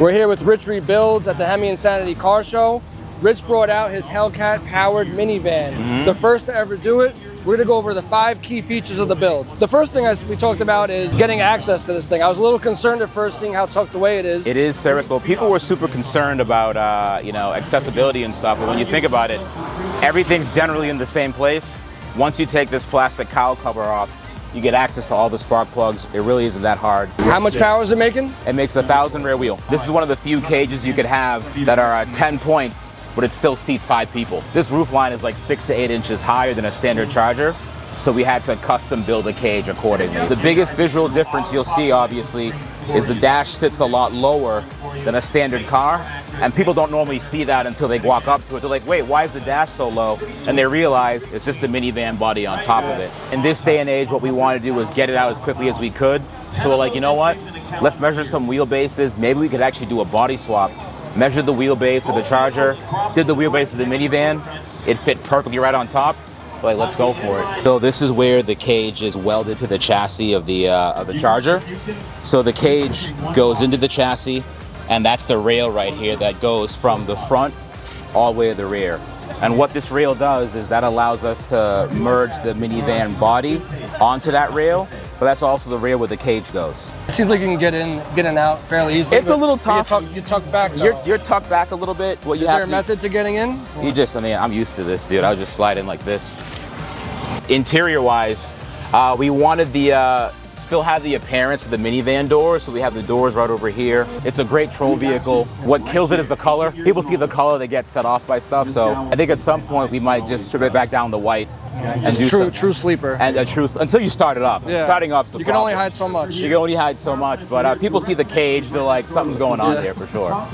We're here with Rich Rebuilds at the Hemi Insanity Car Show. Rich brought out his Hellcat powered minivan. The first to ever do it. We're gonna go over the 5 key features of the build. The first thing we talked about is getting access to this thing. I was a little concerned at first seeing how tucked away it is. It is serviceable. People were super concerned about accessibility and stuff, but when you think about it, everything's generally in the same place. Once you take this plastic cowl cover off, you get access to all the spark plugs. It really isn't that hard. How much power is it making? It makes 1,000 rear wheel. This is one of the few cages you could have that are 10 points, but it still seats 5 people. This roof line is like 6 to 8 inches higher than a standard Charger, so we had to custom build a cage accordingly. The biggest visual difference you'll see, obviously, is the dash sits a lot lower than a standard car, and people don't normally see that until they walk up to it. They're like, wait, why is the dash so low? And they realize it's just a minivan body on top of it. In this day and age, what we want to do is get it out as quickly as we could. So we're like, you know what? Let's measure some wheelbases. Maybe we could actually do a body swap. Measured the wheelbase of the Charger, did the wheelbase of the minivan. It fit perfectly right on top. Like, let's go for it. So this is where the cage is welded to the chassis of the Charger. So the cage goes into the chassis, and that's the rail right here that goes from the front all the way to the rear. And what this rail does is that allows us to merge the minivan body onto that rail, but that's also the rail where the cage goes. It seems like you can get in and out fairly easily. It's a little tough. You tuck back though. You're tucked back a little bit. Is there a method to getting in? I'm used to this, dude. I'll just slide in like this. Interior-wise, we wanted still have the appearance of the minivan doors, so we have the doors right over here. It's a great troll vehicle. What kills it is the color. People see the color, they get set off by stuff, so I think at some point we might just strip it back down to white. And do true sleeper. And until you start it up. Yeah. Starting up's the You can problem. only hide so much. You can only hide so much, but people see the cage, they're like, something's going on here for sure.